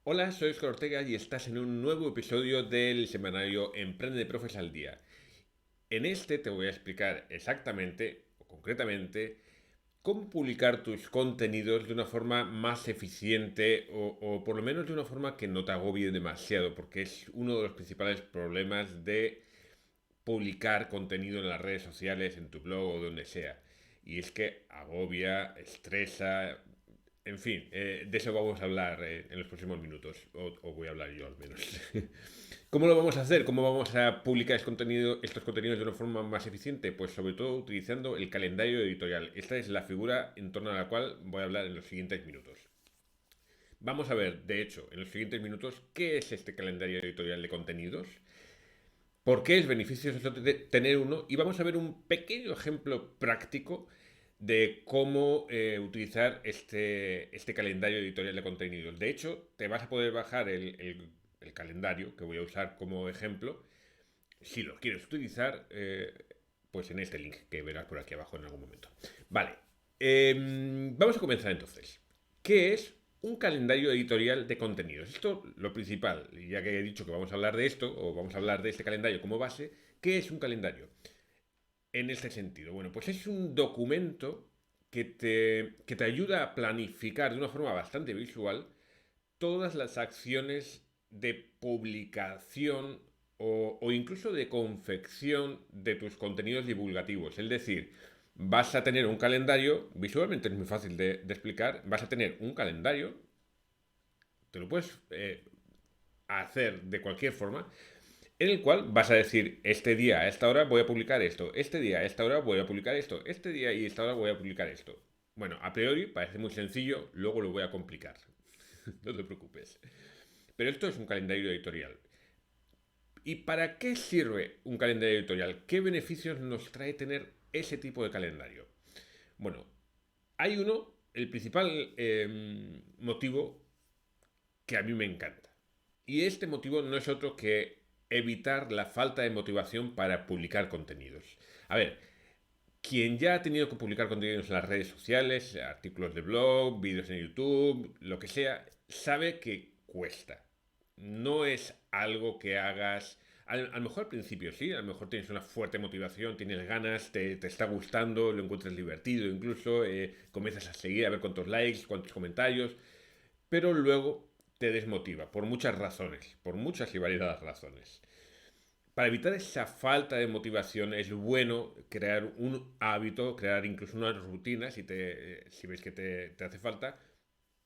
Hola, soy Oscar Ortega y estás en un nuevo episodio del semanario Emprende de Profes al Día. En este te voy a explicar exactamente o concretamente cómo publicar tus contenidos de una forma más eficiente o por lo menos de una forma que no te agobie demasiado, porque es uno de los principales problemas de publicar contenido en las redes sociales, en tu blog o donde sea. Y es que agobia, estresa, en fin, de eso vamos a hablar en los próximos minutos, o voy a hablar yo al menos. ¿Cómo lo vamos a hacer? ¿Cómo vamos a publicar estos contenidos de una forma más eficiente? Pues sobre todo utilizando el calendario editorial. Esta es la figura en torno a la cual voy a hablar en los siguientes minutos. Vamos a ver, de hecho, en los siguientes minutos, qué es este calendario editorial de contenidos, por qué es beneficioso tener uno y vamos a ver un pequeño ejemplo práctico de cómo utilizar este calendario editorial de contenidos. De hecho, te vas a poder bajar el calendario que voy a usar como ejemplo, si lo quieres utilizar, pues en este link que verás por aquí abajo en algún momento. Vale, vamos a comenzar entonces. ¿Qué es un calendario editorial de contenidos? Esto lo principal, ya que he dicho que vamos a hablar de esto, o vamos a hablar de este calendario como base, ¿qué es un calendario? En este sentido, bueno, pues es un documento que te ayuda a planificar de una forma bastante visual todas las acciones de publicación o incluso de confección de tus contenidos divulgativos. Es decir, vas a tener un calendario, visualmente es muy fácil de explicar, vas a tener un calendario, te lo puedes hacer de cualquier forma, en el cual vas a decir, este día a esta hora voy a publicar esto, este día a esta hora voy a publicar esto, este día y esta hora voy a publicar esto. Bueno, a priori parece muy sencillo, luego lo voy a complicar. No te preocupes. Pero esto es un calendario editorial. ¿Y para qué sirve un calendario editorial? ¿Qué beneficios nos trae tener ese tipo de calendario? Bueno, hay uno, el principal motivo que a mí me encanta. Y este motivo no es otro que evitar la falta de motivación para publicar contenidos. A ver, quien ya ha tenido que publicar contenidos en las redes sociales, artículos de blog, vídeos en YouTube, lo que sea, sabe que cuesta. No es algo que hagas. A lo mejor al principio sí, a lo mejor tienes una fuerte motivación, tienes ganas, te está gustando, lo encuentras divertido incluso, comienzas a seguir a ver cuántos likes, cuántos comentarios, pero luego te desmotiva por muchas razones, por muchas y variadas razones. Para evitar esa falta de motivación es bueno crear un hábito, crear incluso una rutina si ves que te hace falta,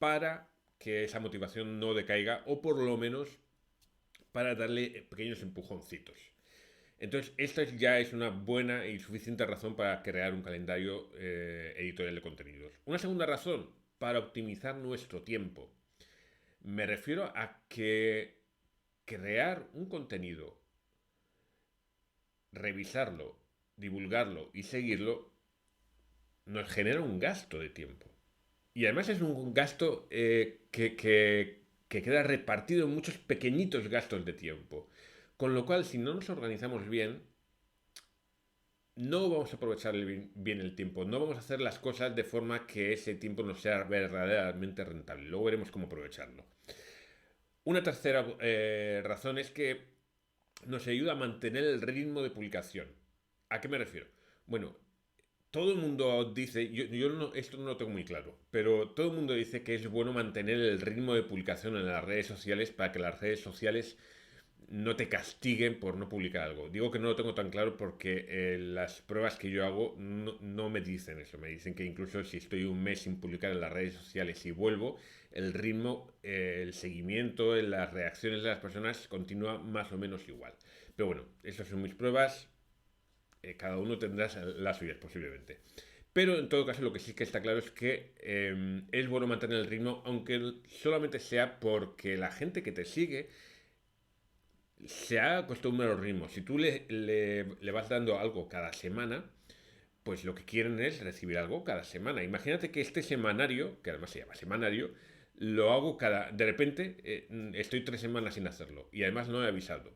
para que esa motivación no decaiga o por lo menos para darle pequeños empujoncitos. Entonces, esta ya es una buena y suficiente razón para crear un calendario editorial de contenidos. Una segunda razón, para optimizar nuestro tiempo. Me refiero a que crear un contenido, revisarlo, divulgarlo y seguirlo nos genera un gasto de tiempo. Y además es un gasto que queda repartido en muchos pequeñitos gastos de tiempo. Con lo cual, si no nos organizamos bien, no vamos a aprovechar bien el tiempo, no vamos a hacer las cosas de forma que ese tiempo nos sea verdaderamente rentable. Luego veremos cómo aprovecharlo. Una tercera razón es que nos ayuda a mantener el ritmo de publicación. ¿A qué me refiero? Bueno, todo el mundo dice, esto no lo tengo muy claro, pero todo el mundo dice que es bueno mantener el ritmo de publicación en las redes sociales para que las redes sociales no te castiguen por no publicar algo. Digo que no lo tengo tan claro porque las pruebas que yo hago no me dicen eso. Me dicen que incluso si estoy un mes sin publicar en las redes sociales y vuelvo, el ritmo, el seguimiento, las reacciones de las personas continúa más o menos igual. Pero bueno, esas son mis pruebas. Cada uno tendrá las suyas posiblemente. Pero en todo caso lo que sí que está claro es que es bueno mantener el ritmo, aunque solamente sea porque la gente que te sigue se ha acostumbrado a los ritmos. Si tú le vas dando algo cada semana, pues lo que quieren es recibir algo cada semana. Imagínate que este semanario, que además se llama semanario, lo hago de repente, estoy 3 semanas sin hacerlo y además no he avisado.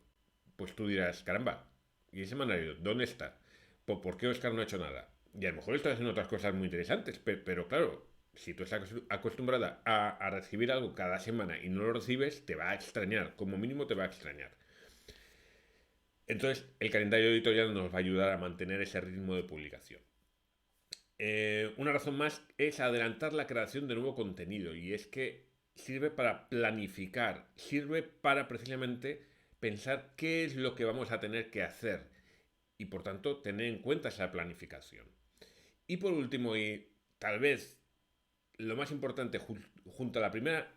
Pues tú dirás, caramba, ¿y el semanario dónde está? ¿Por qué Oscar no ha hecho nada? Y a lo mejor estoy haciendo otras cosas muy interesantes, pero claro, Si tú estás acostumbrada a recibir algo cada semana y no lo recibes, te va a extrañar, como mínimo te va a extrañar. Entonces, el calendario editorial nos va a ayudar a mantener ese ritmo de publicación. Una razón más es adelantar la creación de nuevo contenido, y es que sirve para planificar, sirve para precisamente pensar qué es lo que vamos a tener que hacer y por tanto tener en cuenta esa planificación. Y por último, y tal vez lo más importante junto a la primera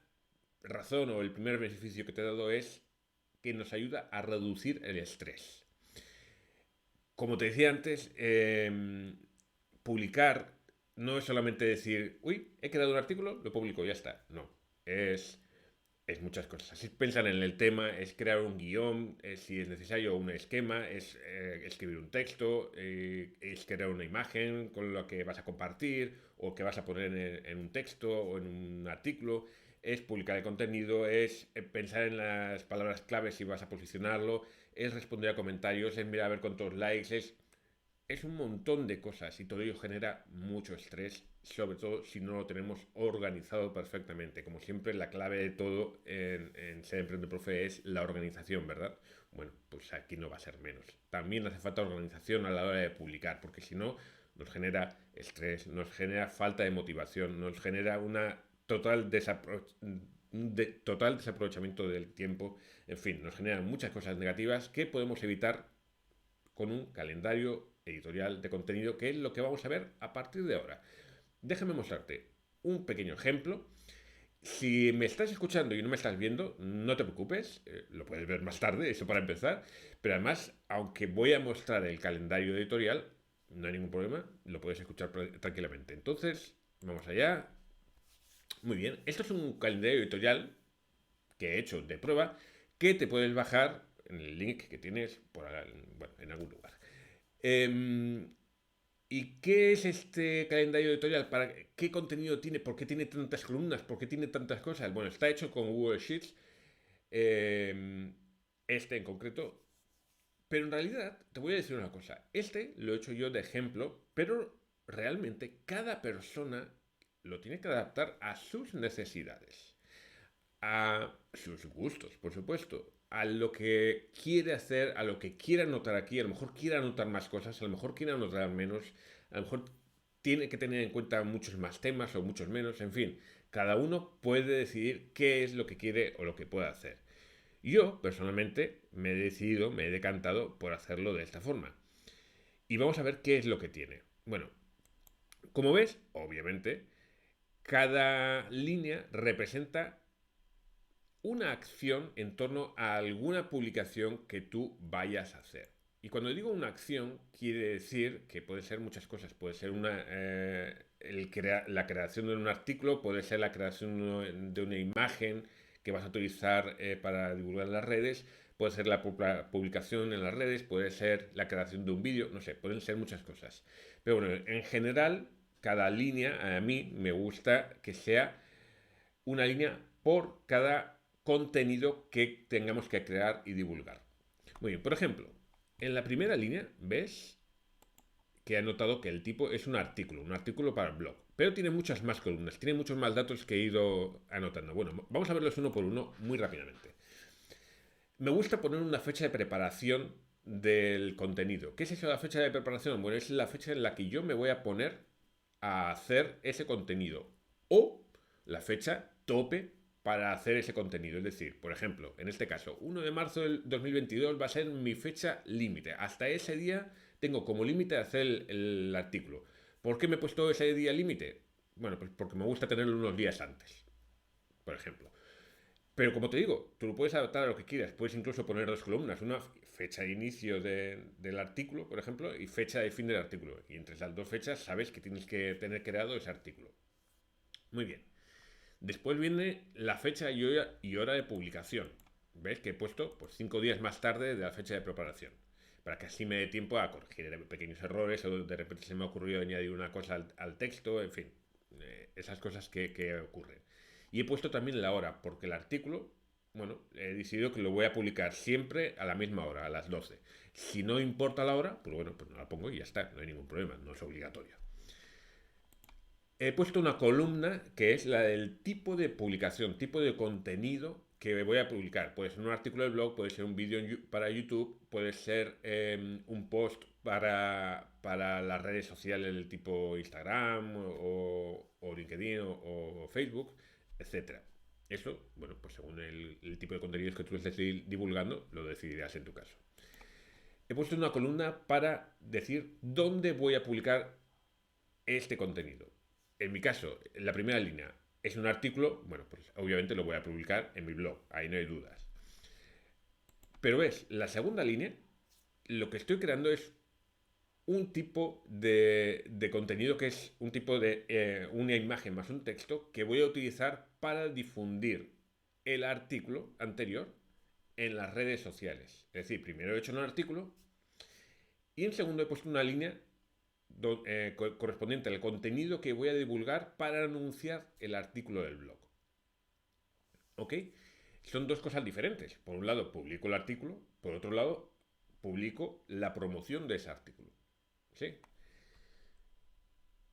razón o el primer beneficio que te he dado, es que nos ayuda a reducir el estrés. Como te decía antes, publicar no es solamente decir, uy, he creado un artículo, lo publico, ya está. No, es, es muchas cosas. Es pensar en el tema, es crear un guión, si es necesario un esquema, es escribir un texto, es crear una imagen con lo que vas a compartir o que vas a poner en un texto o en un artículo. Es publicar el contenido, es pensar en las palabras claves si vas a posicionarlo, es responder a comentarios, es mirar a ver cuántos likes, es un montón de cosas y todo ello genera mucho estrés, sobre todo si no lo tenemos organizado perfectamente. Como siempre, la clave de todo en ser Emprende Profe es la organización, ¿verdad? Bueno, pues aquí no va a ser menos. También hace falta organización a la hora de publicar, porque si no, nos genera estrés, nos genera falta de motivación, nos genera una total desaprovechamiento del tiempo, en fin, nos generan muchas cosas negativas que podemos evitar con un calendario editorial de contenido, que es lo que vamos a ver a partir de ahora. Déjame mostrarte un pequeño ejemplo. Si me estás escuchando y no me estás viendo, no te preocupes, lo puedes ver más tarde, eso para empezar, pero además, aunque voy a mostrar el calendario editorial, no hay ningún problema, lo puedes escuchar tranquilamente. Entonces, vamos allá. Muy bien, esto es un calendario editorial que he hecho de prueba, que te puedes bajar en el link que tienes bueno, en algún lugar. Eh, ¿Y qué es este calendario editorial? ¿Qué contenido tiene? ¿Por qué tiene tantas columnas? ¿Por qué tiene tantas cosas? Bueno, está hecho con Google Sheets, eh, este en concreto, pero en realidad te voy a decir una cosa. Este lo he hecho yo de ejemplo, pero realmente cada persona lo tiene que adaptar a sus necesidades, a sus gustos, por supuesto, a lo que quiere hacer, a lo que quiera anotar aquí. A lo mejor quiere anotar más cosas, a lo mejor quiere anotar menos, a lo mejor tiene que tener en cuenta muchos más temas o muchos menos, en fin, cada uno puede decidir qué es lo que quiere o lo que puede hacer. Yo, personalmente, me he decidido, me he decantado por hacerlo de esta forma. Y vamos a ver qué es lo que tiene. Bueno, como ves, obviamente, cada línea representa una acción en torno a alguna publicación que tú vayas a hacer. Y cuando digo una acción, quiere decir que puede ser muchas cosas. Puede ser la creación de un artículo, puede ser la creación de una imagen que vas a utilizar para divulgar en las redes, puede ser la publicación en las redes, puede ser la creación de un vídeo, no sé, pueden ser muchas cosas. Pero bueno, en general, cada línea a mí me gusta que sea una línea por cada contenido que tengamos que crear y divulgar. Muy bien, por ejemplo, en la primera línea ves que he notado que el tipo es un artículo para el blog, pero tiene muchas más columnas, tiene muchos más datos que he ido anotando. Bueno, vamos a verlos uno por uno muy rápidamente. Me gusta poner una fecha de preparación del contenido. ¿Qué es eso de la fecha de preparación? Bueno, es la fecha en la que yo me voy a poner a hacer ese contenido o la fecha tope para hacer ese contenido. Es decir, por ejemplo, en este caso, 1 de marzo del 2022 va a ser mi fecha límite. Hasta ese día tengo como límite hacer el artículo. ¿Por qué me he puesto ese día límite? Bueno, pues porque me gusta tenerlo unos días antes, por ejemplo. Pero como te digo, tú lo puedes adaptar a lo que quieras. Puedes incluso poner dos columnas, una fecha de inicio del artículo, por ejemplo, y fecha de fin del artículo. Y entre las dos fechas sabes que tienes que tener creado ese artículo. Muy bien. Después viene la fecha y hora de publicación. ¿Ves que he puesto pues 5 días más tarde de la fecha de preparación? Para que así me dé tiempo a corregir pequeños errores o de repente se me ha ocurrido añadir una cosa al texto, en fin, esas cosas que ocurren. Y he puesto también la hora, porque el artículo, bueno, he decidido que lo voy a publicar siempre a la misma hora, a las 12. Si no importa la hora, pues bueno, pues no la pongo y ya está, no hay ningún problema, no es obligatorio. He puesto una columna que es la del tipo de publicación, tipo de contenido que voy a publicar. Puede ser un artículo de blog, puede ser un vídeo para YouTube, puede ser un post para las redes sociales del tipo Instagram o LinkedIn o Facebook, etcétera. Eso, bueno, pues según el tipo de contenidos que tú estés divulgando, lo decidirás en tu caso. He puesto una columna para decir dónde voy a publicar este contenido. En mi caso, en la primera línea es un artículo, bueno, pues obviamente lo voy a publicar en mi blog, ahí no hay dudas. Pero ves, la segunda línea, lo que estoy creando es un tipo de contenido que es un tipo de una imagen más un texto que voy a utilizar para difundir el artículo anterior en las redes sociales. Es decir, primero he hecho un artículo y en segundo he puesto una línea correspondiente al contenido que voy a divulgar para anunciar el artículo del blog. ¿Ok? Son dos cosas diferentes. Por un lado, publico el artículo, por otro lado, publico la promoción de ese artículo. ¿Sí?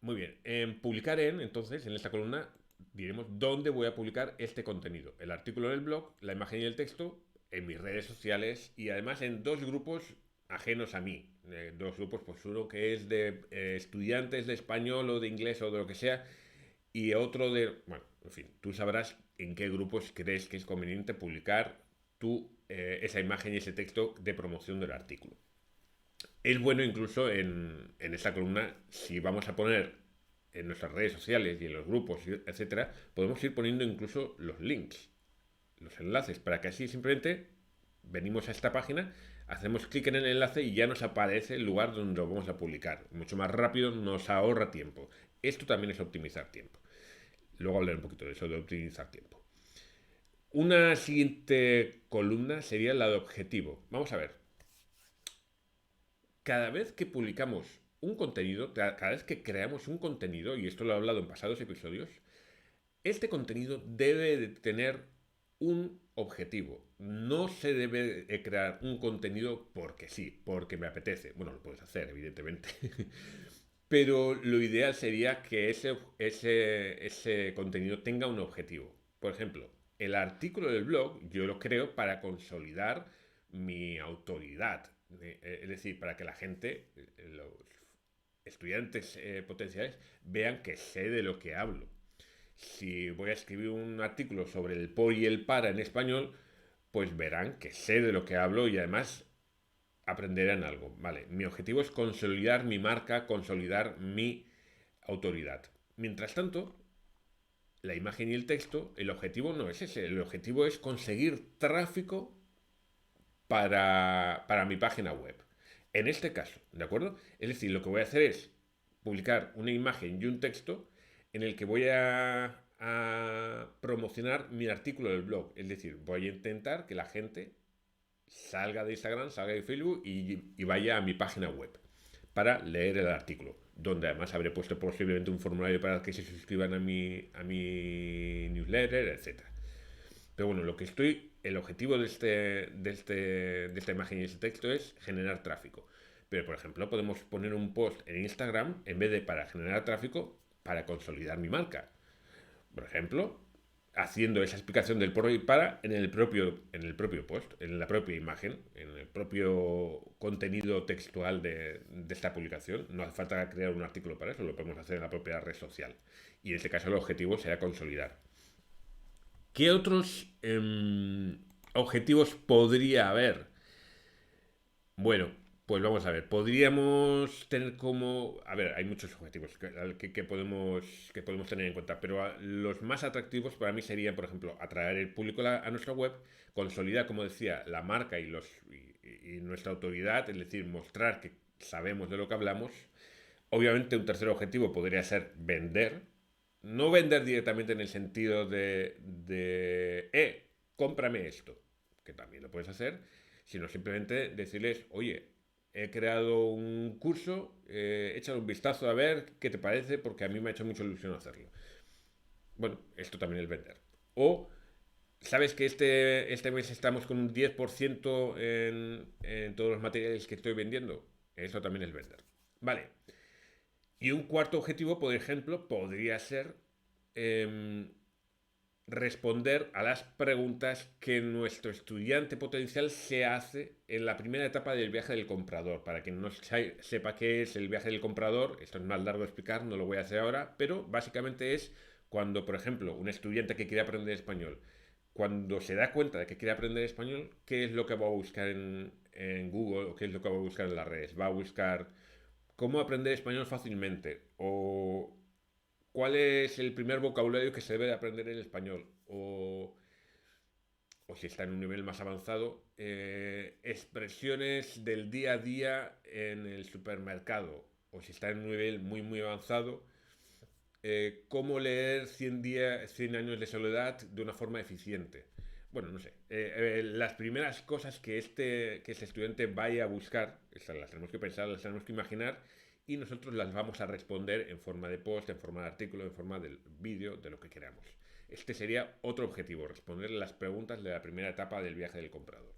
Muy bien. En publicar entonces, en esta columna, diremos dónde voy a publicar este contenido. El artículo en el blog, la imagen y el texto, en mis redes sociales y además en dos grupos ajenos a mí. Dos grupos, pues uno que es de estudiantes de español o de inglés o de lo que sea, y otro de, bueno, en fin, tú sabrás en qué grupos crees que es conveniente publicar esa imagen y ese texto de promoción del artículo. Es bueno incluso en esta columna, si vamos a poner en nuestras redes sociales y en los grupos, etcétera, podemos ir poniendo incluso los links, los enlaces, para que así simplemente venimos a esta página, hacemos clic en el enlace y ya nos aparece el lugar donde lo vamos a publicar. Mucho más rápido, nos ahorra tiempo. Esto también es optimizar tiempo. Luego hablaré un poquito de eso, de optimizar tiempo. Una siguiente columna sería la de objetivo. Vamos a ver. Cada vez que publicamos un contenido, cada vez que creamos un contenido, y esto lo he hablado en pasados episodios, este contenido debe de tener un objetivo. No se debe de crear un contenido porque sí, porque me apetece. Bueno, lo puedes hacer, evidentemente. Pero lo ideal sería que ese contenido tenga un objetivo. Por ejemplo, el artículo del blog yo lo creo para consolidar mi autoridad. Es decir, para que la gente, los estudiantes potenciales, vean que sé de lo que hablo. Si voy a escribir un artículo sobre el por y el para en español, pues verán que sé de lo que hablo y además aprenderán algo. Vale, mi objetivo es consolidar mi marca, consolidar mi autoridad. Mientras tanto, la imagen y el texto, el objetivo no es ese. El objetivo es conseguir tráfico para mi página web. En este caso, ¿de acuerdo? Es decir, lo que voy a hacer es publicar una imagen y un texto en el que voy a promocionar mi artículo del blog. Es decir, voy a intentar que la gente salga de Instagram, salga de Facebook y vaya a mi página web para leer el artículo, donde además habré puesto posiblemente un formulario para que se suscriban a mi newsletter, etcétera. Pero bueno, el objetivo de esta imagen y este texto es generar tráfico. Pero por ejemplo, podemos poner un post en Instagram en vez de para generar tráfico, para consolidar mi marca. Por ejemplo, haciendo esa explicación del por y para en el propio post, en la propia imagen, en el propio contenido textual de esta publicación. No hace falta crear un artículo para eso, lo podemos hacer en la propia red social. Y en este caso el objetivo será consolidar. ¿Qué otros objetivos podría haber? Bueno, pues vamos a ver. Podríamos tener como... A ver, hay muchos objetivos que podemos tener en cuenta, pero los más atractivos para mí serían, por ejemplo, atraer el público a nuestra web, consolidar, como decía, la marca y nuestra autoridad, es decir, mostrar que sabemos de lo que hablamos. Obviamente un tercer objetivo podría ser vender. No vender directamente en el sentido de cómprame esto, que también lo puedes hacer, sino simplemente decirles, oye, he creado un curso, échale un vistazo a ver qué te parece, porque a mí me ha hecho mucha ilusión hacerlo. Bueno, esto también es vender. O, ¿sabes que este mes estamos con un 10% en todos los materiales que estoy vendiendo? Eso también es vender. Vale. Y un cuarto objetivo, por ejemplo, podría ser em, responder a las preguntas que nuestro estudiante potencial se hace en la primera etapa del viaje del comprador. Para quien no sepa qué es el viaje del comprador, esto es más largo de explicar, no lo voy a hacer ahora, pero básicamente es cuando, por ejemplo, un estudiante que quiere aprender español, cuando se da cuenta de que quiere aprender español, ¿qué es lo que va a buscar en Google o qué es lo que va a buscar en las redes? Va a buscar cómo aprender español fácilmente o cuál es el primer vocabulario que se debe de aprender en español o si está en un nivel más avanzado, expresiones del día a día en el supermercado o si está en un nivel muy muy avanzado, cómo leer 100 años de soledad de una forma eficiente. Bueno, no sé. Las primeras cosas que este estudiante vaya a buscar, estas las tenemos que pensar, las tenemos que imaginar y nosotros las vamos a responder en forma de post, en forma de artículo, en forma de vídeo, de lo que queramos. Este sería otro objetivo, responder las preguntas de la primera etapa del viaje del comprador.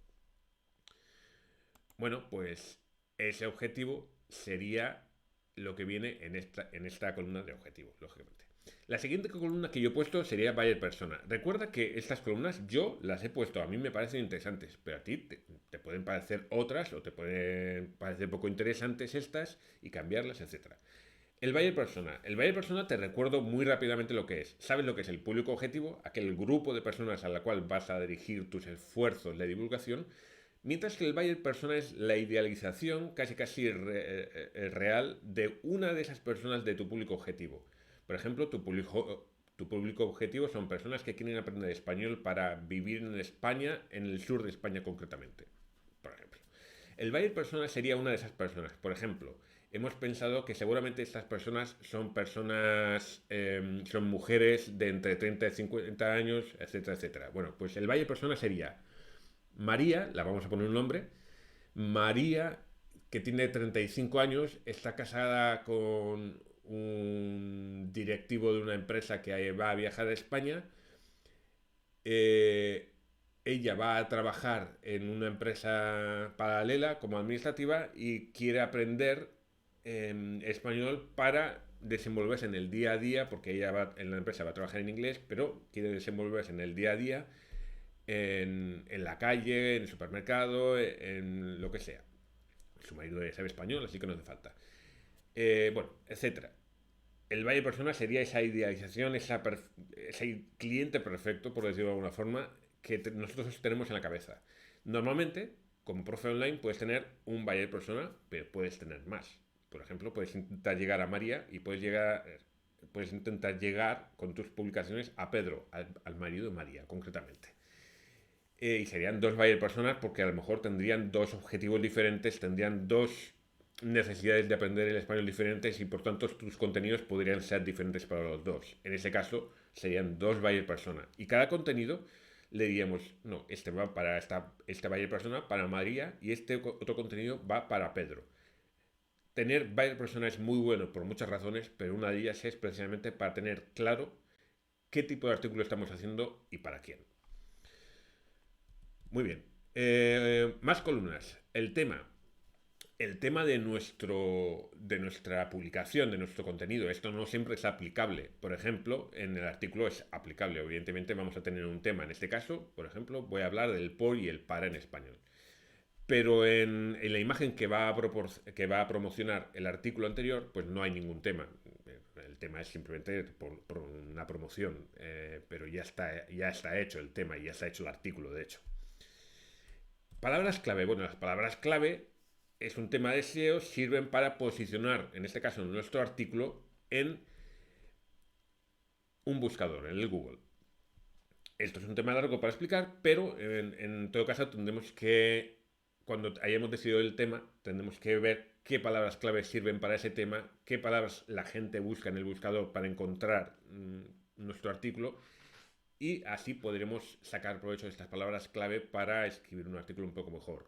Bueno, pues ese objetivo sería lo que viene en esta columna de objetivos, lógicamente. La siguiente columna que yo he puesto sería Buyer Persona. Recuerda que estas columnas yo las he puesto, a mí me parecen interesantes, pero a ti te pueden parecer otras o te pueden parecer poco interesantes estas y cambiarlas, etcétera. El Buyer Persona. El Buyer Persona te recuerdo muy rápidamente lo que es. ¿Sabes lo que es el público objetivo? Aquel grupo de personas a la cual vas a dirigir tus esfuerzos de divulgación. Mientras que el Buyer Persona es la idealización casi real de una de esas personas de tu público objetivo. Por ejemplo, tu público objetivo son personas que quieren aprender español para vivir en España, en el sur de España concretamente. Por ejemplo. El buyer persona sería una de esas personas. Por ejemplo, hemos pensado que seguramente estas personas, son mujeres de entre 30 y 50 años, etcétera, etcétera. Bueno, pues el buyer persona sería María, la vamos a poner un nombre, María, que tiene 35 años, está casada con un directivo de una empresa que va a viajar a España. eh, Ella va a trabajar en una empresa paralela como administrativa y quiere aprender español para desenvolverse en el día a día, porque ella en la empresa va a trabajar en inglés, pero quiere desenvolverse en el día a día, en la calle, en el supermercado, en lo que sea. Su marido sabe español, así que no hace falta. Bueno, etcétera. El Valle Persona sería esa idealización, ese cliente perfecto, por decirlo de alguna forma, que nosotros tenemos en la cabeza. Normalmente, como profe online, puedes tener un Valle Persona, pero puedes tener más. Por ejemplo, puedes intentar llegar a María y puedes intentar llegar con tus publicaciones a Pedro, al marido de María, concretamente. Y serían dos buyer personas porque a lo mejor tendrían dos objetivos diferentes, tendrían dos necesidades de aprender el español diferentes y por tanto tus contenidos podrían ser diferentes para los dos. En ese caso serían dos buyer persona y cada contenido le diríamos, no, este va para esta buyer persona, para María y este otro contenido va para Pedro. Tener buyer persona es muy bueno por muchas razones, pero una de ellas es precisamente para tener claro qué tipo de artículo estamos haciendo y para quién. Muy bien. Más columnas. El tema de nuestra publicación, de nuestro contenido. Esto no siempre es aplicable. Por ejemplo, en el artículo es aplicable. Evidentemente vamos a tener un tema. En este caso, por ejemplo, voy a hablar del por y el para en español. Pero en la imagen que va a promocionar el artículo anterior, pues no hay ningún tema. El tema es simplemente por una promoción. Pero ya está hecho el tema y ya está hecho el artículo, de hecho. Palabras clave. Bueno, las palabras clave es un tema de SEO, sirven para posicionar, en este caso, nuestro artículo en un buscador, en el Google. Esto es un tema largo para explicar, pero en todo caso tendremos que, cuando hayamos decidido el tema, tendremos que ver qué palabras clave sirven para ese tema, qué palabras la gente busca en el buscador para encontrar nuestro artículo y así podremos sacar provecho de estas palabras clave para escribir un artículo un poco mejor.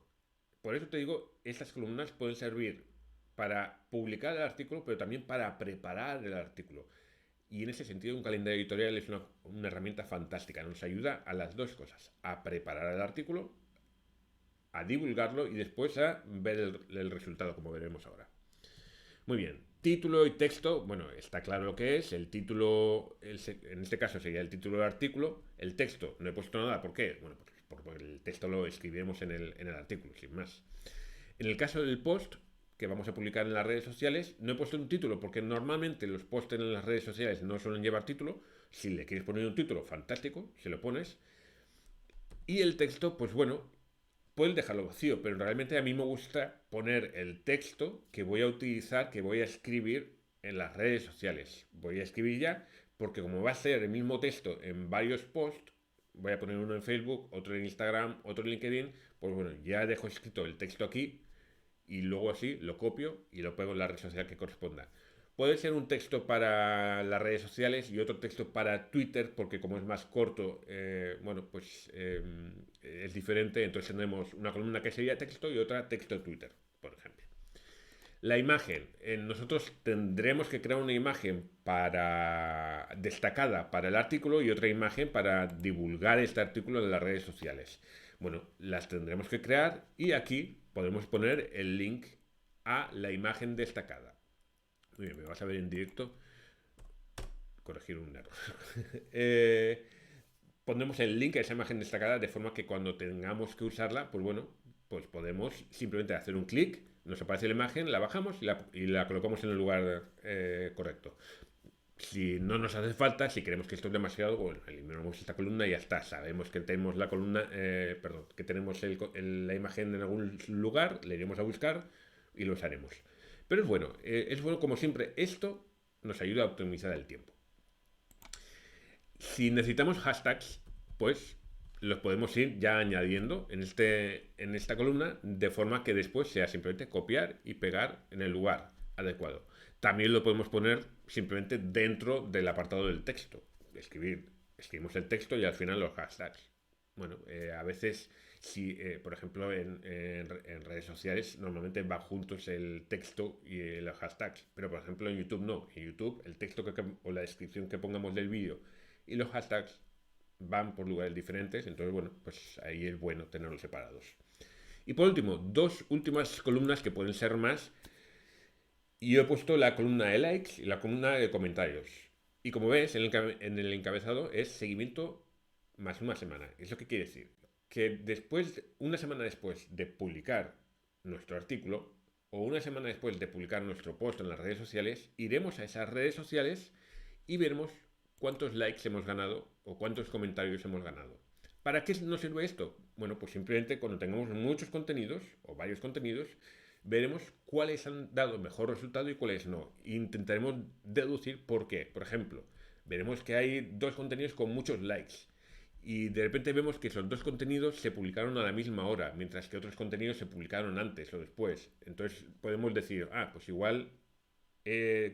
Por eso te digo, estas columnas pueden servir para publicar el artículo, pero también para preparar el artículo. Y en ese sentido, un calendario editorial es una herramienta fantástica. Nos ayuda a las dos cosas: a preparar el artículo, a divulgarlo y después a ver el resultado, como veremos ahora. Muy bien. Título y texto, bueno, está claro lo que es. El título, en este caso sería el título del artículo. El texto, no he puesto nada. ¿Por qué? Bueno, porque el texto lo escribiremos en el artículo, sin más. En el caso del post que vamos a publicar en las redes sociales, no he puesto un título porque normalmente los posts en las redes sociales no suelen llevar título. Si le quieres poner un título, fantástico, se lo pones. Y el texto, pues bueno, puedes dejarlo vacío, pero realmente a mí me gusta poner el texto que voy a utilizar, que voy a escribir en las redes sociales. Voy a escribir ya, porque como va a ser el mismo texto en varios posts, voy a poner uno en Facebook, otro en Instagram, otro en LinkedIn, pues bueno, ya dejo escrito el texto aquí y luego así lo copio y lo pego en la red social que corresponda. Puede ser un texto para las redes sociales y otro texto para Twitter, porque como es más corto, bueno, pues es diferente. Entonces tenemos una columna que sería texto y otra texto Twitter, por ejemplo. La imagen. Nosotros tendremos que crear una imagen para destacada para el artículo y otra imagen para divulgar este artículo en las redes sociales. Bueno, las tendremos que crear y aquí podemos poner el link a la imagen destacada. Muy bien, me vas a ver en directo. Corregir un error. eh, Pondremos el link a esa imagen destacada de forma que cuando tengamos que usarla, pues bueno, pues podemos simplemente hacer un clic, nos aparece la imagen, la bajamos y la colocamos en el lugar correcto. Si no nos hace falta, si creemos que esto es demasiado, bueno, eliminamos esta columna y ya está. Sabemos que tenemos la columna, perdón, que tenemos la imagen en algún lugar, le iremos a buscar y lo usaremos. Pero es bueno como siempre, esto nos ayuda a optimizar el tiempo. Si necesitamos hashtags, pues los podemos ir ya añadiendo en esta columna de forma que después sea simplemente copiar y pegar en el lugar adecuado. También lo podemos poner simplemente dentro del apartado del texto. Escribimos el texto y al final los hashtags. Bueno, a veces, si, por ejemplo, en redes sociales normalmente va juntos el texto y los hashtags, pero por ejemplo en YouTube no. En YouTube el texto o la descripción que pongamos del vídeo y los hashtags van por lugares diferentes, entonces bueno, pues ahí es bueno tenerlos separados. Y por último, dos últimas columnas que pueden ser más. Y yo he puesto la columna de likes y la columna de comentarios. Y como ves, en el encabezado es seguimiento más una semana. ¿Eso qué quiere decir? Que una semana después de publicar nuestro artículo, o una semana después de publicar nuestro post en las redes sociales, iremos a esas redes sociales y veremos cuántos likes hemos ganado o cuántos comentarios hemos ganado. ¿Para qué nos sirve esto? Bueno, pues simplemente cuando tengamos muchos contenidos o varios contenidos, veremos cuáles han dado mejor resultado y cuáles no. E intentaremos deducir por qué. Por ejemplo, veremos que hay dos contenidos con muchos likes y de repente vemos que esos dos contenidos se publicaron a la misma hora, mientras que otros contenidos se publicaron antes o después. Entonces podemos decir, pues igual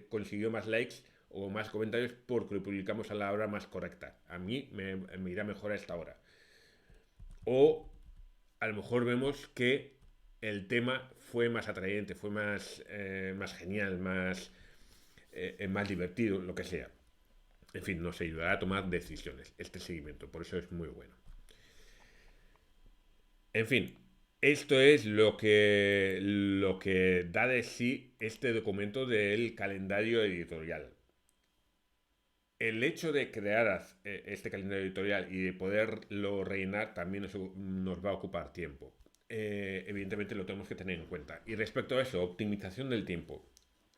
consiguió más likes o más comentarios porque lo publicamos a la hora más correcta. A mí me irá mejor a esta hora. O a lo mejor vemos que el tema fue más atrayente, fue más genial, más divertido, lo que sea. En fin, nos ayudará a tomar decisiones este seguimiento, por eso es muy bueno. En fin, esto es lo que da de sí este documento del calendario editorial. El hecho de crear este calendario editorial y de poderlo rellenar también nos va a ocupar tiempo. Evidentemente lo tenemos que tener en cuenta. Y respecto a eso, optimización del tiempo.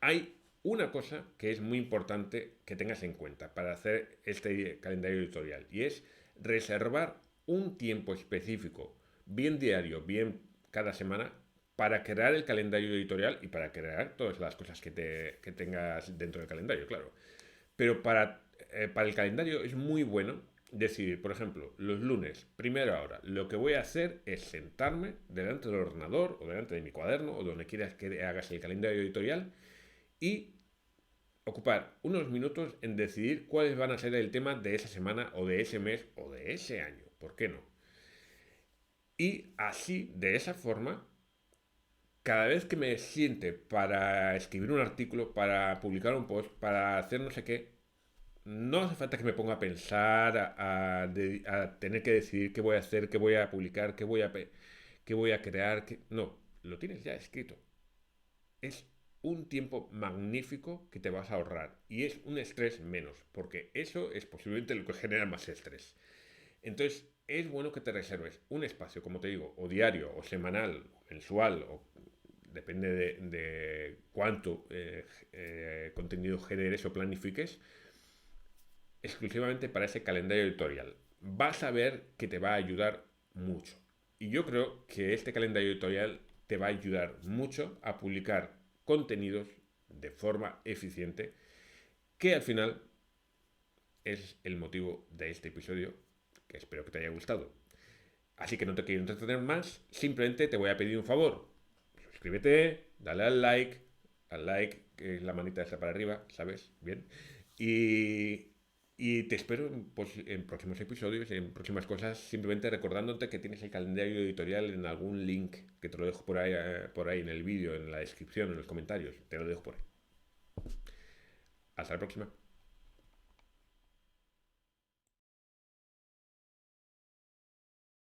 Hay una cosa que es muy importante que tengas en cuenta para hacer este calendario editorial y es reservar un tiempo específico, bien diario, bien cada semana, para crear el calendario editorial y para crear todas las cosas que tengas dentro del calendario, claro. Pero para el calendario es muy bueno decidir, por ejemplo, los lunes, primera hora, lo que voy a hacer es sentarme delante del ordenador o delante de mi cuaderno o donde quieras que hagas el calendario editorial y ocupar unos minutos en decidir cuáles van a ser el tema de esa semana o de ese mes o de ese año. ¿Por qué no? Y así, de esa forma, cada vez que me siente para escribir un artículo, para publicar un post, para hacer no sé qué, no hace falta que me ponga a pensar, a tener que decidir qué voy a hacer, qué voy a publicar, qué voy a crear. No, lo tienes ya escrito. Es un tiempo magnífico que te vas a ahorrar y es un estrés menos, porque eso es posiblemente lo que genera más estrés. Entonces, es bueno que te reserves un espacio, como te digo, o diario, o semanal, o mensual, o depende de cuánto contenido generes o planifiques, exclusivamente para ese calendario editorial. Vas a ver que te va a ayudar mucho. Y yo creo que este calendario editorial te va a ayudar mucho a publicar contenidos de forma eficiente, que al final es el motivo de este episodio, que espero que te haya gustado. Así que no te quiero entretener más, simplemente te voy a pedir un favor. Suscríbete, dale al like, que es la manita esa para arriba, ¿sabes? Bien. Y, y te espero en próximos episodios, en próximas cosas, simplemente recordándote que tienes el calendario editorial en algún link, que te lo dejo por ahí en el vídeo, en la descripción, en los comentarios, te lo dejo por ahí. Hasta la próxima.